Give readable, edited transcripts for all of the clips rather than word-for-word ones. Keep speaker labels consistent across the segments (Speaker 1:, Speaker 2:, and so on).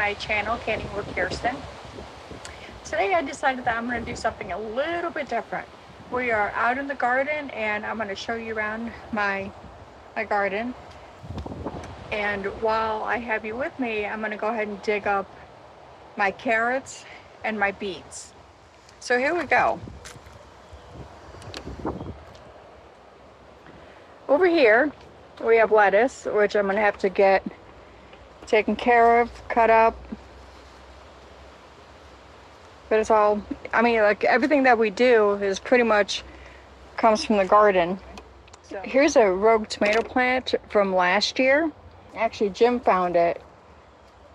Speaker 1: my channel, Canning with Kerstin. Today I decided that I'm going to do something a little bit different. We are out in the garden and I'm going to show you around my garden. And while I have you with me, I'm going to go ahead and dig up my carrots and my beets. So here we go. Over here we have lettuce, which I'm going to have to get taken care of, cut up. But it's all, I mean, like everything that we do is pretty much comes from the garden. So here's a rogue tomato plant from last year. Actually, Jim found it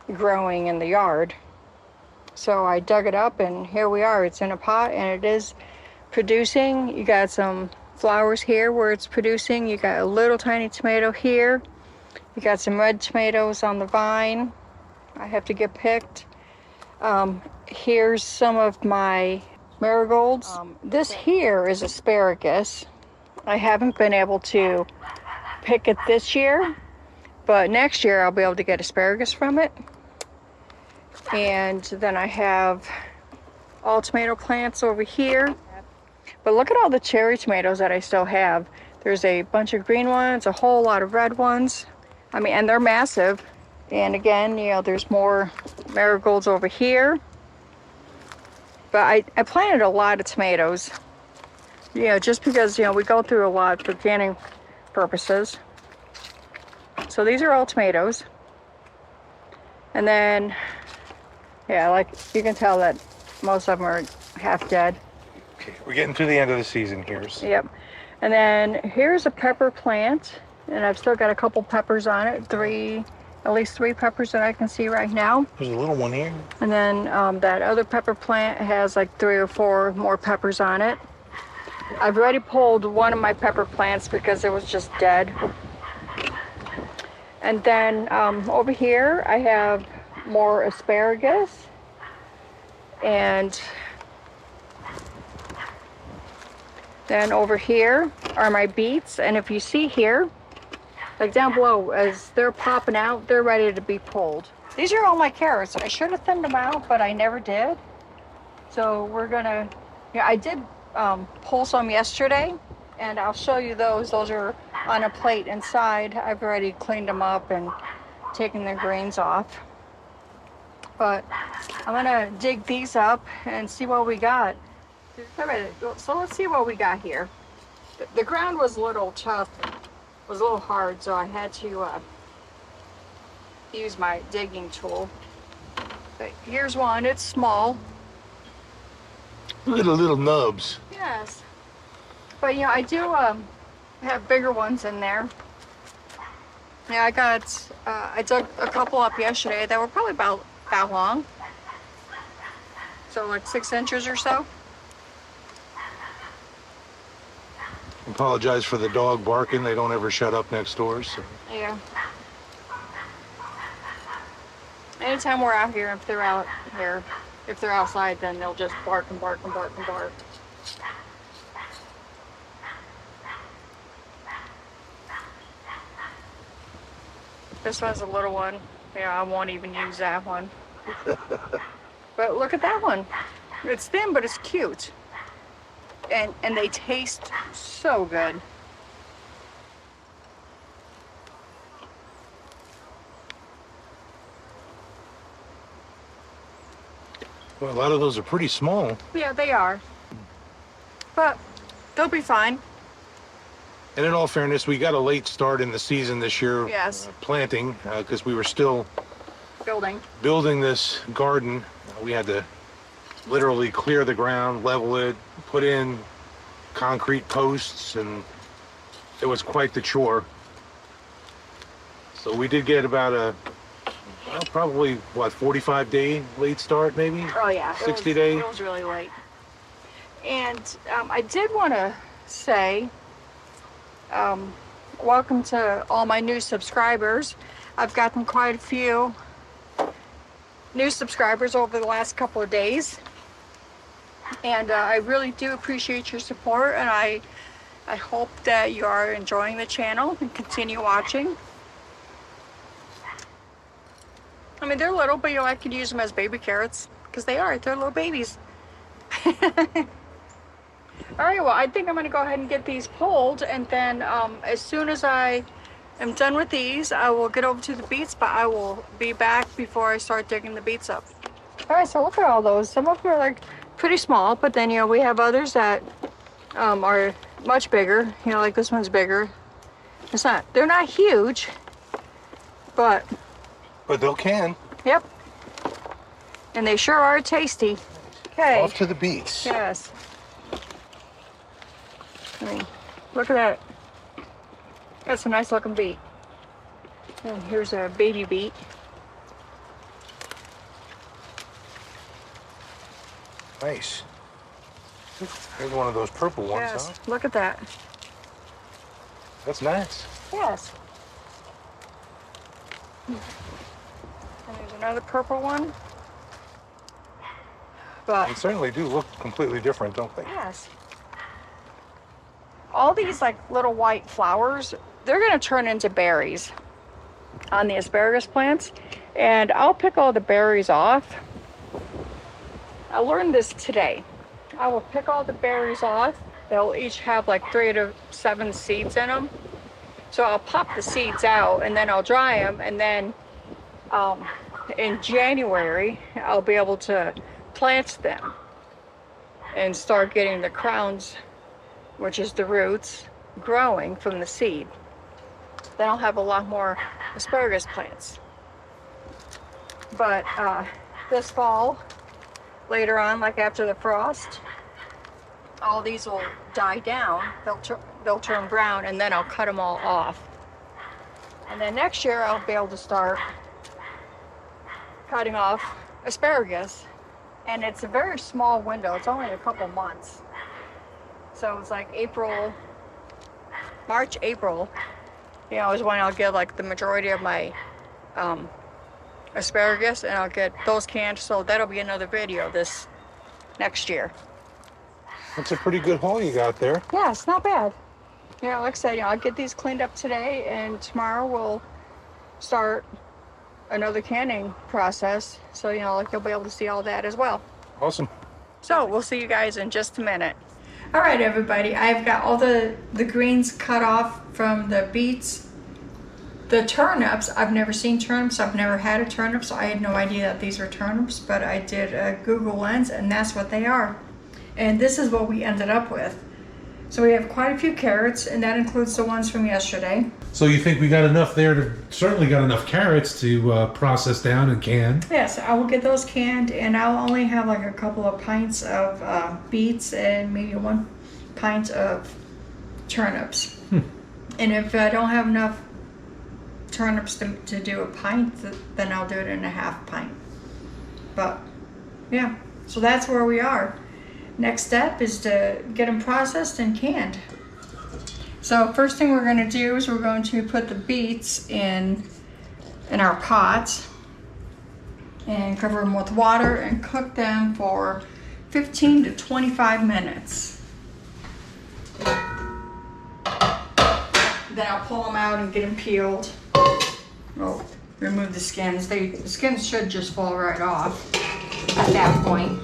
Speaker 1: growing in the yard. So I dug it up and here we are. It's in a pot and it is producing. You got some flowers here where it's producing. You got a little tiny tomato here. You got some red tomatoes on the vine. I have to get picked. Here's some of my marigolds. This here is asparagus. I haven't been able to pick it this year, but next year I'll be able to get asparagus from it. And then I have all tomato plants over here. But look at all the cherry tomatoes that I still have. There's a bunch of green ones, a whole lot of red ones. I mean, and they're massive. And again, you know, there's more marigolds over here. But I planted a lot of tomatoes, you know, just because, you know, we go through a lot for canning purposes. So these are all tomatoes. And then, yeah, like you can tell that most of them are half dead.
Speaker 2: Okay, we're getting to the end of the season here. So.
Speaker 1: Yep. And then here's a pepper plant, and I've still got a couple peppers on it. At least three peppers that I can see right now.
Speaker 2: There's a little one here.
Speaker 1: And then that other pepper plant has like 3 or 4 more peppers on it. I've already pulled one of my pepper plants because it was just dead. And then over here I have more asparagus. And then over here are my beets. And if you see here, like down below, as they're popping out, they're ready to be pulled. These are all my carrots. I should have thinned them out, but I never did. So we're gonna, yeah, I did pull some yesterday, and I'll show you those. Those are on a plate inside. I've already cleaned them up and taken the grains off. But I'm gonna dig these up and see what we got. All right, so let's see what we got here. The ground was a little tough. Was a little hard, so I had to use my digging tool. But here's one. It's small.
Speaker 2: Little nubs.
Speaker 1: Yes, but you know, I do have bigger ones in there. Yeah, I dug a couple up yesterday that were probably about that long, so like 6 inches or so.
Speaker 2: Apologize for the dog barking. They don't ever shut up next door. So.
Speaker 1: Yeah. Anytime we're out here, if they're out here, if they're outside, then they'll just bark and bark and bark and bark. This one's a little one. Yeah, I won't even use that one. But look at that one. It's thin, but it's cute. And they taste so good.
Speaker 2: Well, a lot of those are pretty small.
Speaker 1: Yeah, they are. But they'll be fine.
Speaker 2: And in all fairness, we got a late start in the season this year.
Speaker 1: Yes.
Speaker 2: Planting, because we were still building this garden. We had to literally clear the ground, level it, put in concrete posts, and it was quite the chore. So we did get about probably, what, 45-day late start, maybe?
Speaker 1: Oh, yeah.
Speaker 2: 60 days?
Speaker 1: It was really late. And I did want to say, welcome to all my new subscribers. I've gotten quite a few new subscribers over the last couple of days. And I really do appreciate your support, and I hope that you are enjoying the channel and continue watching. I mean, they're little, but you know, I could use them as baby carrots because they're little babies. All right, well, I think I'm gonna go ahead and get these pulled, and then as soon as I am done with these, I will get over to the beets, but I will be back before I start digging the beets up. All right, so look at all those. Some of them are like pretty small, but then, you know, we have others that are much bigger. You know, like this one's bigger. They're not huge, but
Speaker 2: they'll can.
Speaker 1: Yep. And they sure are tasty. Okay.
Speaker 2: Off to the beets.
Speaker 1: Yes. I mean, look at that. That's a nice looking beet. And here's a baby beet.
Speaker 2: Nice. Here's one of those purple ones,
Speaker 1: Yes.
Speaker 2: huh?
Speaker 1: Look at that.
Speaker 2: That's nice.
Speaker 1: Yes. And there's another purple one. But
Speaker 2: They certainly do look completely different, don't they?
Speaker 1: yes. All these like little white flowers, they're gonna turn into berries on the asparagus plants. And I'll pick all the berries off. I learned this today. I will pick all the berries off. They'll each have like 3 to 7 seeds in them. So I'll pop the seeds out and then I'll dry them. And then in January, I'll be able to plant them and start getting the crowns, which is the roots, growing from the seed. Then I'll have a lot more asparagus plants. But this fall, later on, like after the frost, all these will die down. They'll turn brown, and then I'll cut them all off. And then next year, I'll be able to start cutting off asparagus. And it's a very small window. It's only a couple months. So it's like March, April, you know, is when I'll get like the majority of my asparagus, and I'll get those canned. So that'll be another video this next year.
Speaker 2: That's a pretty good haul you got there.
Speaker 1: Yeah, it's not bad. You know, like I said, you know, I'll get these cleaned up today, and tomorrow we'll start another canning process. So, you know, like you'll be able to see all that as well.
Speaker 2: Awesome.
Speaker 1: So we'll see you guys in just a minute. All right, everybody, I've got all the greens cut off from the beets. The turnips, I've never seen turnips. I've never had a turnip, so I had no idea that these were turnips, but I did a Google lens, and that's what they are. And this is what we ended up with. So we have quite a few carrots, and that includes the ones from yesterday.
Speaker 3: So you think we got enough there to, certainly got enough carrots to process down and can?
Speaker 1: Yes, I will get those canned, and I'll only have like a couple of pints of beets and maybe 1 pint of turnips. And if I don't have enough turnips to do a pint, then I'll do it in a half pint. But yeah, so that's where we are. Next step is to get them processed and canned. So first thing we're going to do is we're going to put the beets in our pots and cover them with water and cook them for 15 to 25 minutes. Then I'll pull them out and get them peeled. We'll remove the skins. The skins should just fall right off at that point.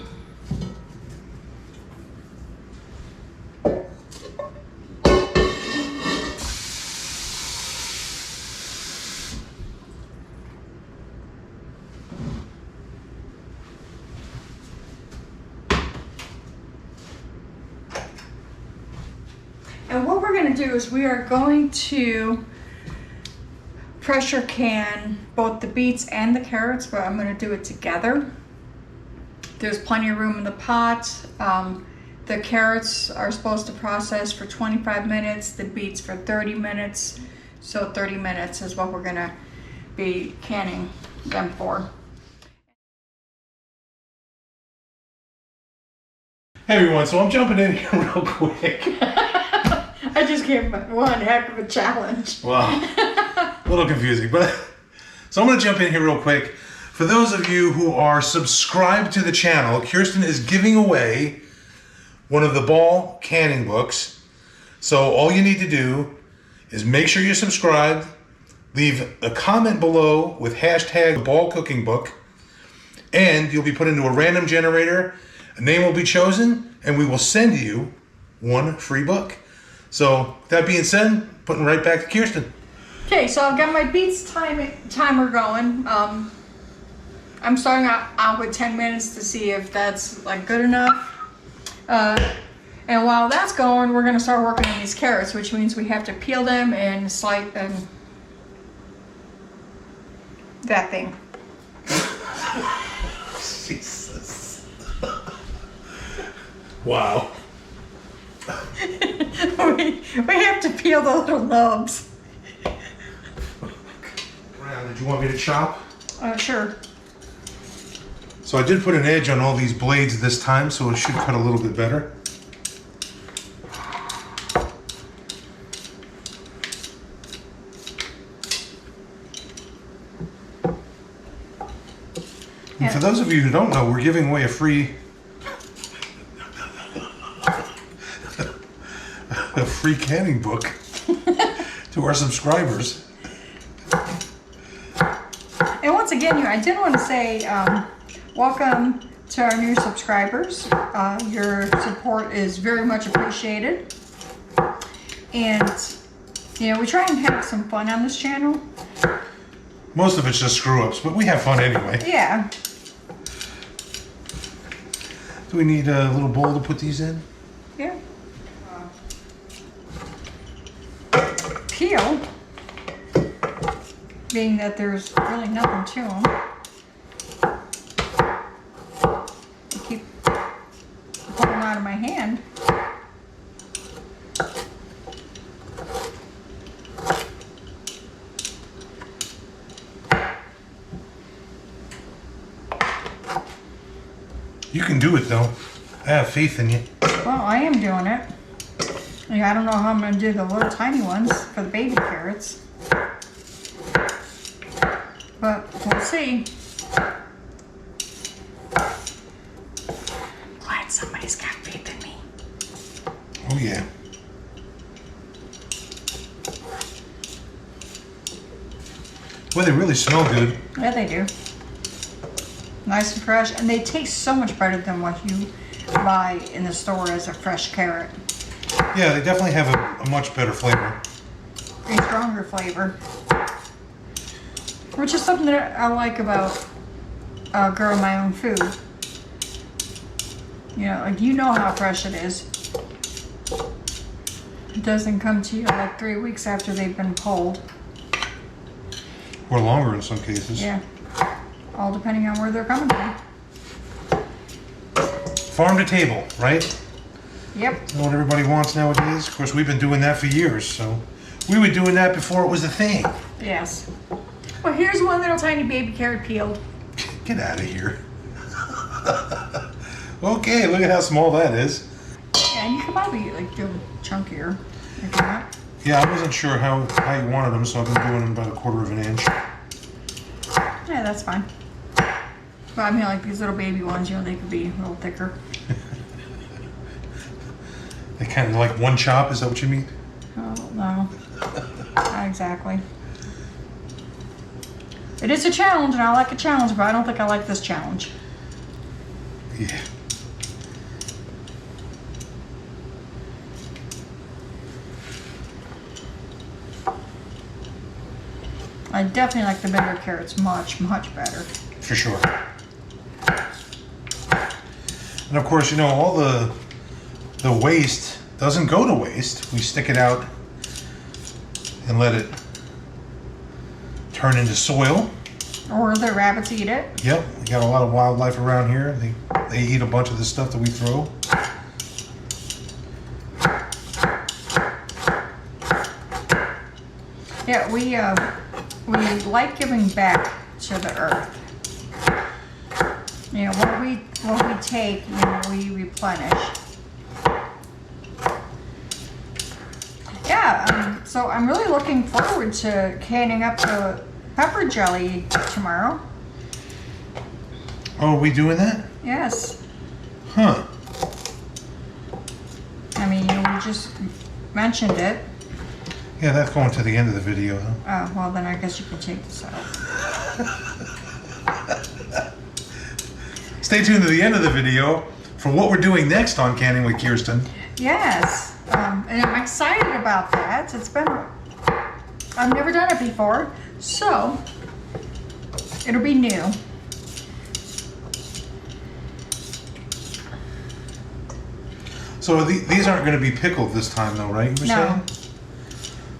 Speaker 1: And what we're going to do is we are going to pressure can both the beets and the carrots, but I'm going to do it together. There's plenty of room in the pot. The carrots are supposed to process for 25 minutes, the beets for 30 minutes. So 30 minutes is what we're going to be canning them for.
Speaker 3: Hey everyone, so I'm jumping in here real quick.
Speaker 1: I just gave one heck of a challenge.
Speaker 3: Well, a little confusing, but so I'm going to jump in here real quick. For those of you who are subscribed to the channel, Kerstin is giving away one of the Ball canning books. So all you need to do is make sure you're subscribed, leave a comment below with hashtag ball cooking book, and you'll be put into a random generator. A name will be chosen, and we will send you one free book. So, with that being said, putting right back to Kerstin.
Speaker 1: Okay, so I've got my Beets timer going. I'm starting out with 10 minutes to see if that's like good enough. And while that's going, we're gonna start working on these carrots, which means we have to peel them and slice them. That thing.
Speaker 3: Jesus. Wow.
Speaker 1: we have to peel the little nubs.
Speaker 3: Did you want me to chop?
Speaker 1: Sure.
Speaker 3: So I did put an edge on all these blades this time, so it should cut a little bit better. And for those of you who don't know, we're giving away a free canning book to our subscribers.
Speaker 1: And once again, I did want to say welcome to our new subscribers. Your support is very much appreciated. And, you know, we try and have some fun on this channel.
Speaker 3: Most of it's just screw-ups, but we have fun anyway.
Speaker 1: Yeah.
Speaker 3: Do we need a little bowl to put these in?
Speaker 1: Yeah. Peel, being that there's really nothing to them. I keep pulling them out of my hand.
Speaker 3: You can do it though. I have faith in you.
Speaker 1: Well, I am doing it. I don't know how I'm going to do the little tiny ones for the baby carrots. But we'll see. Glad somebody's got faith in me.
Speaker 3: Oh yeah. Well, they really smell good.
Speaker 1: Yeah, they do. Nice and fresh. And they taste so much better than what you buy in the store as a fresh carrot.
Speaker 3: Yeah, they definitely have a much better flavor.
Speaker 1: A stronger flavor. Which is something that I like about growing my own food. You know, like, you know how fresh it is. It doesn't come to you like 3 weeks after they've been pulled.
Speaker 3: Or longer in some cases.
Speaker 1: Yeah. All depending on where they're coming from.
Speaker 3: Farm to table, right?
Speaker 1: Yep.
Speaker 3: That's what everybody wants nowadays. Of course, we've been doing that for years, so we were doing that before it was a thing.
Speaker 1: Yes. Well, here's one little tiny baby carrot peeled.
Speaker 3: Get out of here. Okay, look at how small that is.
Speaker 1: Yeah, you could probably like do them chunkier if you want.
Speaker 3: Yeah, I wasn't sure how you wanted them, so I've been doing them about 1/4 of an inch.
Speaker 1: Yeah, that's fine. But I mean, like these little baby ones, you know, they could be a little thicker.
Speaker 3: They kind of like one chop, is that what you mean?
Speaker 1: Oh, no. Not exactly. It is a challenge, and I like a challenge, but I don't think I like this challenge.
Speaker 3: Yeah.
Speaker 1: I definitely like the bigger carrots much, much better.
Speaker 3: For sure. And of course, you know, all the waste doesn't go to waste. We stick it out and let it turn into soil.
Speaker 1: Or the rabbits eat it.
Speaker 3: Yep, we got a lot of wildlife around here. They eat a bunch of the stuff that we throw.
Speaker 1: Yeah, we like giving back to the earth. You know, what we take, you know, we replenish. Yeah, so I'm really looking forward to canning up the pepper jelly tomorrow.
Speaker 3: Oh, are we doing that?
Speaker 1: Yes.
Speaker 3: Huh.
Speaker 1: I mean, you know, we just mentioned it.
Speaker 3: Yeah, that's going to the end of the video, though.
Speaker 1: Oh, well, then I guess you can take this out.
Speaker 3: Stay tuned to the end of the video for what we're doing next on Canning with Kerstin.
Speaker 1: Yes, and I'm excited about that. I've never done it before, so it'll be new.
Speaker 3: So these aren't going to be pickled this time, though, right? You were saying?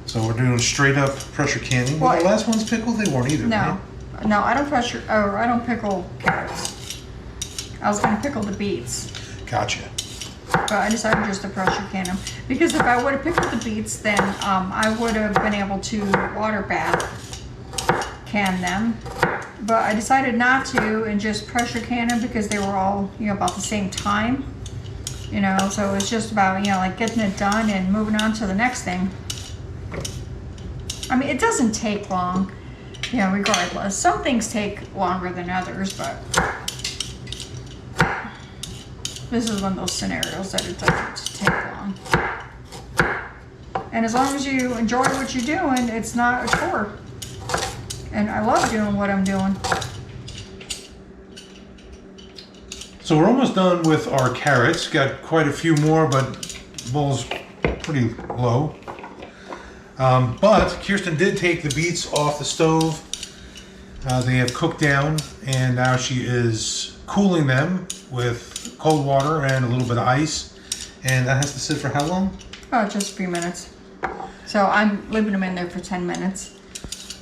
Speaker 3: So we're doing straight up pressure canning. Well, the last one's pickled? They weren't either,
Speaker 1: No,
Speaker 3: right?
Speaker 1: no, I don't pickle carrots. I was going to pickle the beets.
Speaker 3: Gotcha.
Speaker 1: But I decided just to pressure can them. Because if I would have pickled the beets, then I would have been able to water bath can them. But I decided not to and just pressure can them because they were all, about the same time. So it's just about, like getting it done and moving on to the next thing. I mean, it doesn't take long, regardless. Some things take longer than others, but this is one of those scenarios that it doesn't take long. And as long as you enjoy what you're doing, it's not a chore. And I love doing what I'm doing.
Speaker 3: So we're almost done with our carrots. Got quite a few more, but bowl's pretty low. But Kerstin did take the beets off the stove. They have cooked down, and now she is cooling them with cold water and a little bit of ice. And that has to sit for how long?
Speaker 1: Oh, just a few minutes. So I'm leaving them in there for 10 minutes.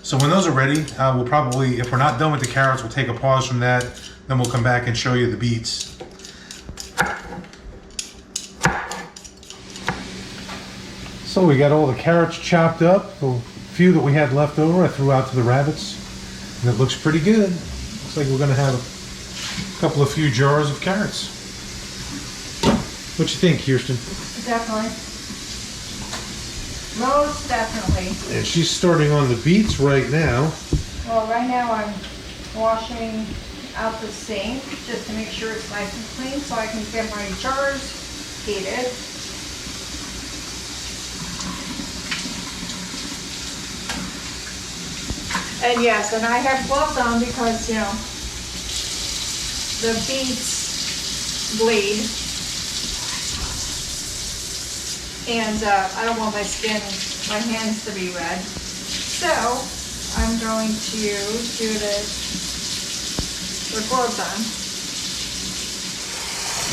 Speaker 3: So when those are ready, we'll probably, if we're not done with the carrots, we'll take a pause from that. Then we'll come back and show you the beets. So we got all the carrots chopped up. The few that we had left over I threw out to the rabbits. And it looks pretty good. Looks like we're going to have a few jars of carrots. What you think, Kerstin?
Speaker 1: Definitely. Most definitely.
Speaker 3: And she's starting on the beets right now.
Speaker 1: Well, right now I'm washing out the sink just to make sure it's nice and clean so I can get my jars heated. And yes, and I have gloves on because, the beets bleed. And I don't want my hands to be red. So I'm going to do this with gloves on.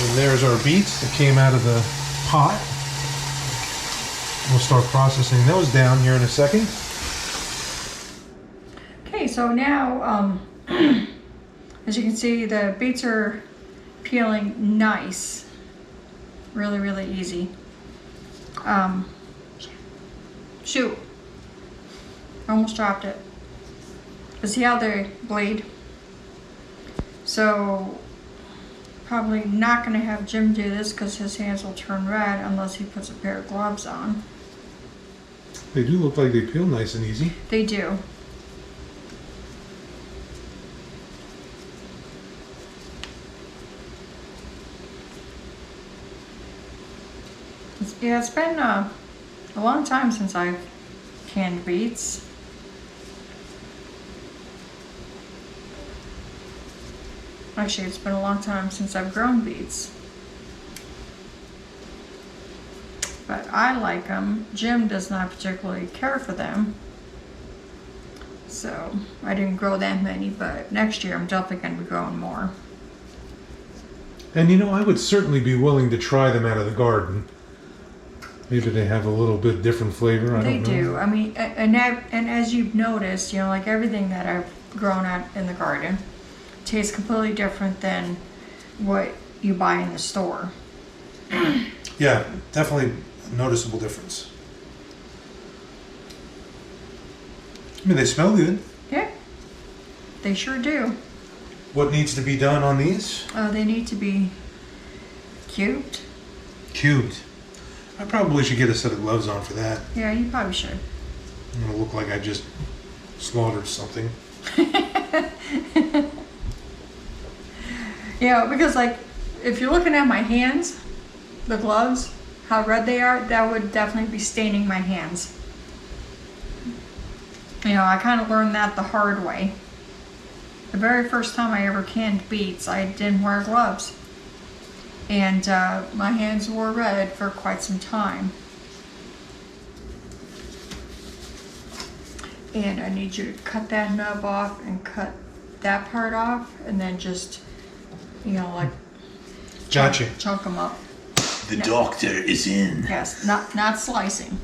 Speaker 3: And there's our beets that came out of the pot. We'll start processing those down here in a second.
Speaker 1: Okay, so now, as you can see, the beets are peeling nice. Really, really easy. Shoot. I almost dropped it. But see how they bleed? So, probably not going to have Jim do this because his hands will turn red unless he puts a pair of gloves on.
Speaker 3: They do look like they peel nice and easy.
Speaker 1: They do. It's been a long time since I've canned beets. Actually, it's been a long time since I've grown beets. But I like them. Jim does not particularly care for them. So I didn't grow that many, but next year I'm definitely going to be growing more.
Speaker 3: And I would certainly be willing to try them out of the garden. Maybe they have a little bit different flavor. I don't know. They do.
Speaker 1: I mean, and as you've noticed, like everything that I've grown out in the garden tastes completely different than what you buy in the store.
Speaker 3: Yeah, definitely a noticeable difference. I mean, they smell good.
Speaker 1: Yeah, they sure do.
Speaker 3: What needs to be done on these?
Speaker 1: They need to be cubed.
Speaker 3: Cubed. I probably should get a set of gloves on for that.
Speaker 1: Yeah, you probably should.
Speaker 3: I'm gonna look like I just slaughtered something.
Speaker 1: Because if you're looking at my hands, the gloves, how red they are, that would definitely be staining my hands. You know, I kind of learned that the hard way. The very first time I ever canned beets, I didn't wear gloves. And my hands were red for quite some time. And I need you to cut that nub off and cut that part off, and then just, you know, like chunk them up.
Speaker 3: The doctor is in.
Speaker 1: Yes, not slicing,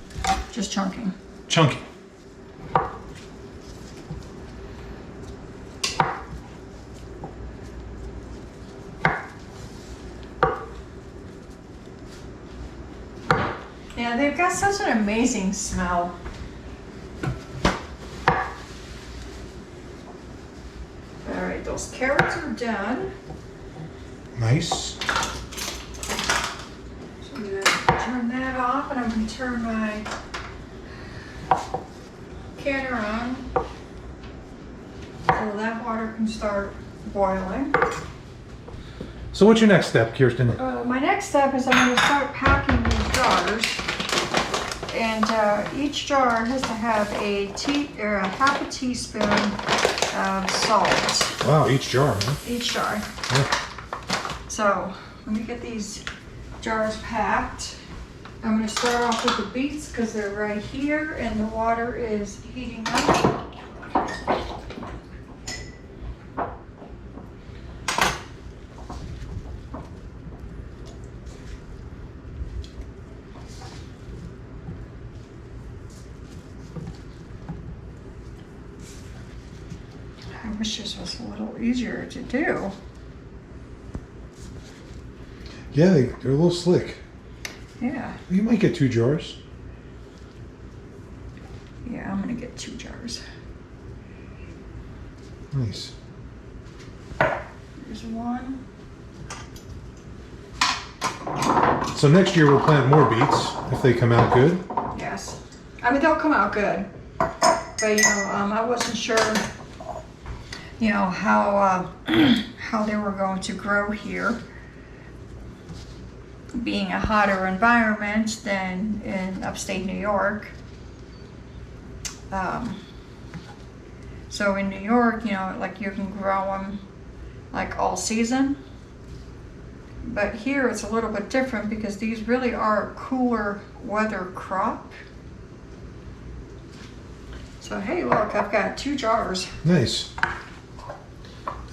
Speaker 1: just chunking.
Speaker 3: Chunky.
Speaker 1: Yeah, they've got such an amazing smell. All right, those carrots are done.
Speaker 3: Nice.
Speaker 1: So I'm gonna turn that off, and I'm gonna turn my canner on so that water can start boiling.
Speaker 2: So what's your next step, Kerstin?
Speaker 1: My next step is I'm going to start packing these jars, and each jar has to have a half a teaspoon of salt.
Speaker 2: Wow, each jar, huh?
Speaker 1: Each jar.
Speaker 2: Yeah.
Speaker 1: So let me get these jars packed. I'm going to start off with the beets because they're right here, and the water is heating up. I wish this was a little easier to do.
Speaker 2: Yeah, they're a little slick.
Speaker 1: Yeah.
Speaker 2: You might get 2 jars.
Speaker 1: Yeah, I'm gonna get 2 jars.
Speaker 2: Nice.
Speaker 1: Here's one.
Speaker 2: So next year we'll plant more beets if they come out good.
Speaker 1: Yes. I mean, they'll come out good. But, you know, I wasn't sure, you know, how they were going to grow here. Being a hotter environment than in upstate New York. So in New York, you know, like you can grow them like all season. But here it's a little bit different because these really are a cooler weather crop. So hey, look, I've got 2 jars.
Speaker 2: Nice.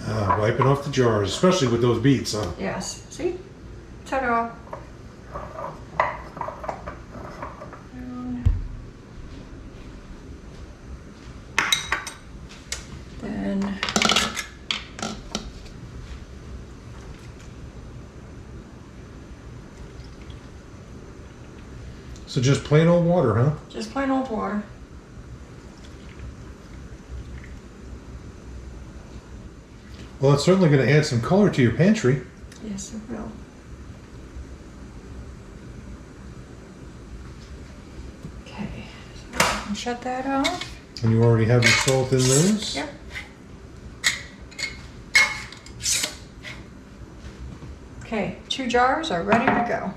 Speaker 2: Wiping off the jars, especially with those beets, huh?
Speaker 1: Yes, see? Ta-da. Then
Speaker 2: So just plain old water, huh?
Speaker 1: just plain old water.
Speaker 2: Well, it's certainly going to add some color to your pantry.
Speaker 1: Yes, it will. Okay, so I can shut that off.
Speaker 2: And you already have your salt in those?
Speaker 1: Yep. Okay, 2 jars are ready to go.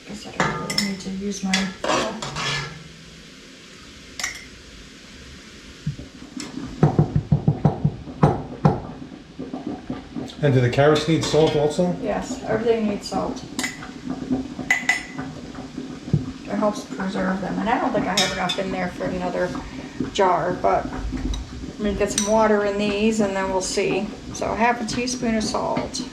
Speaker 1: Guess I don't really need to use my
Speaker 2: And do the carrots need salt also?
Speaker 1: Yes, everything needs salt. It helps preserve them. And I don't think I have enough in there for another jar, but I'm gonna get some water in these and then we'll see. So half a teaspoon of salt.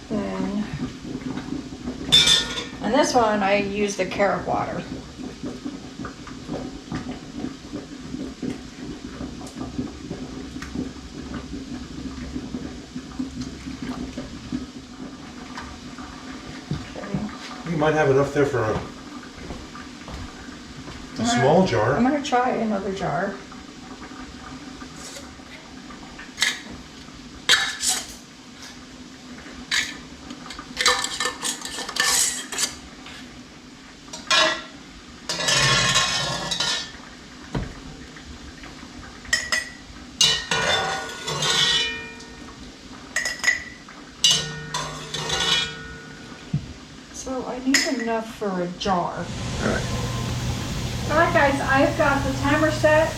Speaker 1: Then, and this one I use the carrot water.
Speaker 2: You might have enough there for a small jar.
Speaker 1: I'm gonna try another jar. I need enough for a jar.
Speaker 2: Alright.
Speaker 1: Alright guys, I've got the timer set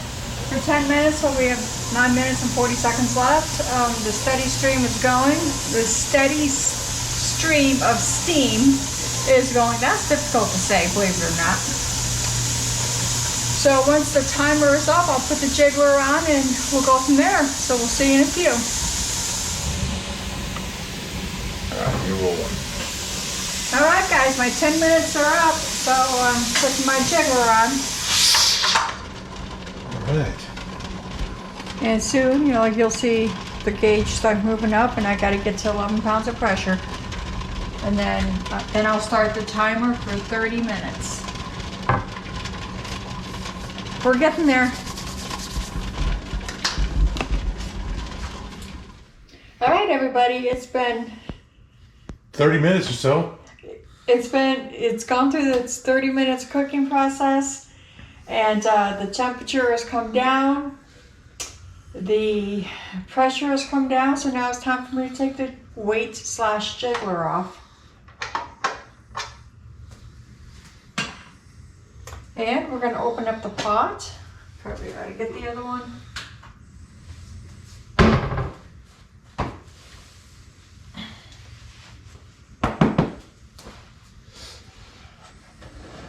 Speaker 1: for 10 minutes, so we have 9 minutes and 40 seconds left. The steady stream is going. The steady stream of steam is going. That's difficult to say, believe it or not. So once the timer is up, I'll put the jiggler on and we'll go from there. So we'll see you in a few.
Speaker 2: Alright, you're rolling.
Speaker 1: Alright guys, my 10 minutes are up, so I'm putting my jiggler on.
Speaker 3: Alright.
Speaker 1: And soon, you'll see the gauge start moving up, and I got to get to 11 pounds of pressure. And then I'll start the timer for 30 minutes. We're getting there. Alright everybody, it's been
Speaker 3: 30 minutes or so.
Speaker 1: It's gone through its 30 minutes cooking process, and the temperature has come down, the pressure has come down, so now it's time for me to take the weight / jiggler off. And we're going to open up the pot. Probably ought to get the other one.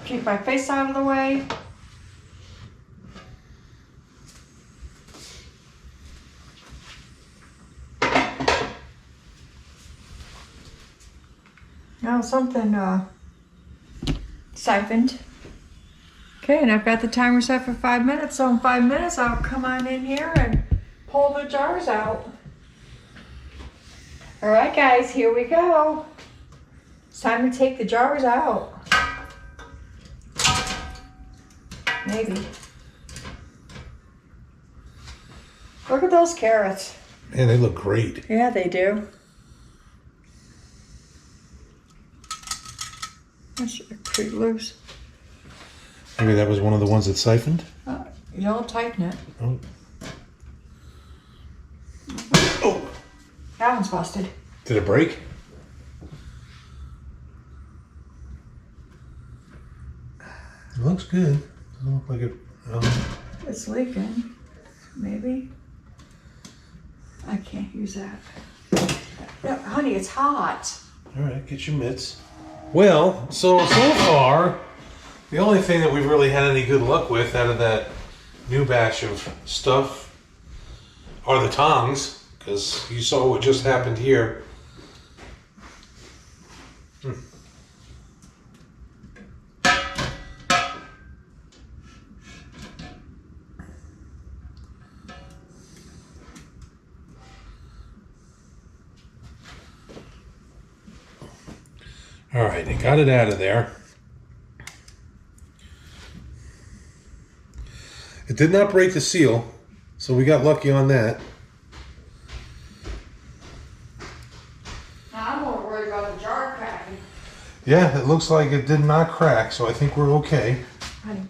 Speaker 1: Keep my face out of the way. Now something siphoned. Okay, and I've got the timer set for 5 minutes, so in 5 minutes I'll come on in here and pull the jars out. Alright guys, here we go. It's time to take the jars out. Maybe. Look at those carrots.
Speaker 3: Man, they look great.
Speaker 1: Yeah, they do. That's pretty loose.
Speaker 3: Maybe that was one of the ones that siphoned?
Speaker 1: You don't tighten it.
Speaker 3: Oh. Oh!
Speaker 1: That one's busted.
Speaker 3: Did it break? It looks good. Doesn't look like it.
Speaker 1: It's leaking. Maybe. I can't use that. No, honey, it's hot.
Speaker 3: Alright, get your mitts. Well, so far, the only thing that we've really had any good luck with out of that new batch of stuff are the tongs, because you saw what just happened here. All right, I got it out of there. It did not break the seal, so we got lucky on that.
Speaker 1: Now, I'm more worried about the jar cracking.
Speaker 3: Yeah, it looks like it did not crack, so I think we're okay.
Speaker 1: Honey.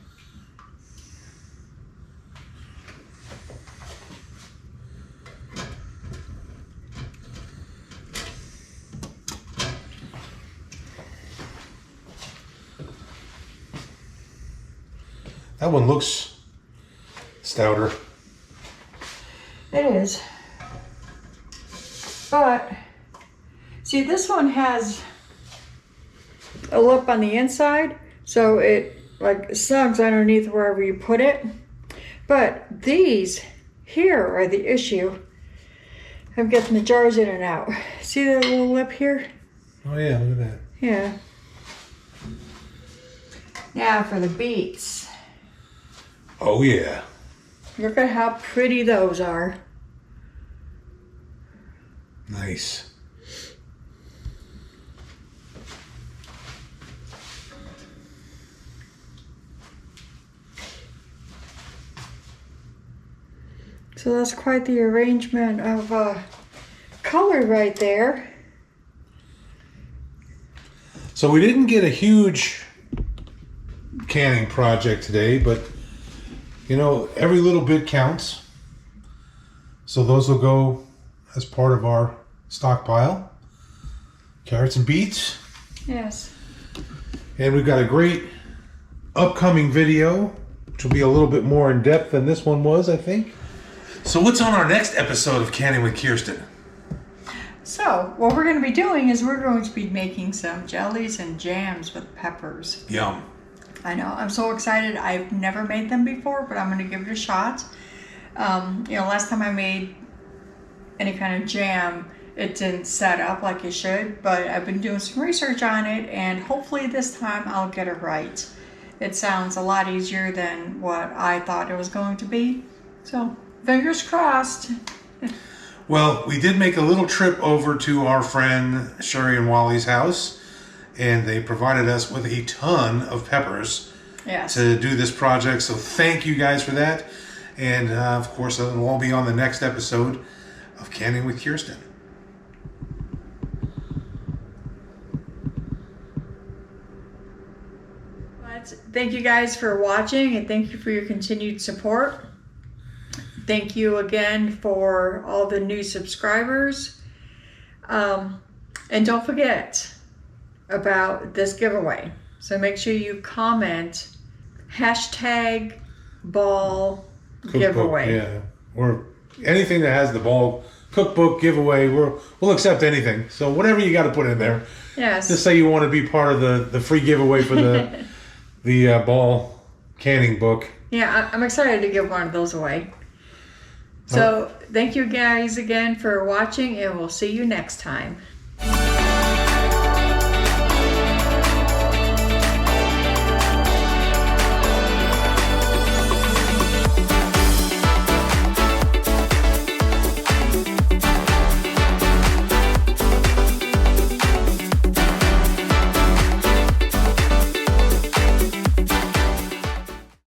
Speaker 3: That one looks stouter.
Speaker 1: It is. But, see, this one has a lip on the inside, so it like snugs underneath wherever you put it. But these here are the issue. I'm getting the jars in and out. See that little lip here?
Speaker 3: Oh yeah, look at that.
Speaker 1: Yeah. Now for the beets.
Speaker 3: Oh yeah.
Speaker 1: Look at how pretty those are.
Speaker 3: Nice.
Speaker 1: So that's quite the arrangement of color right there.
Speaker 3: So we didn't get a huge canning project today, but you know, every little bit counts. So those will go as part of our stockpile. Carrots and beets.
Speaker 1: Yes.
Speaker 3: And we've got a great upcoming video, which will be a little bit more in depth than this one was, I think. So what's on our next episode of Canning with Kerstin?
Speaker 1: So, what we're going to be doing is we're going to be making some jellies and jams with peppers.
Speaker 3: Yum.
Speaker 1: I know, I'm so excited. I've never made them before, but I'm going to give it a shot. Last time I made any kind of jam, it didn't set up like it should, but I've been doing some research on it, and hopefully this time I'll get it right. It sounds a lot easier than what I thought it was going to be. So, fingers crossed.
Speaker 3: Well, we did make a little trip over to our friend Sherry and Wally's house, and they provided us with a ton of peppers to do this project. So thank you guys for that. And of course, it'll all be on the next episode of Canning with Kerstin.
Speaker 1: Thank you guys for watching, and thank you for your continued support. Thank you again for all the new subscribers. And don't forget about this giveaway. So make sure you comment #ball giveaway.
Speaker 3: Yeah, or anything that has the ball cookbook giveaway. We'll accept anything. So whatever you got to put in there.
Speaker 1: Yes.
Speaker 3: Just say you want to be part of the free giveaway for the the ball canning book.
Speaker 1: Yeah, I'm excited to give one of those away. So thank you guys again for watching, and we'll see you next time.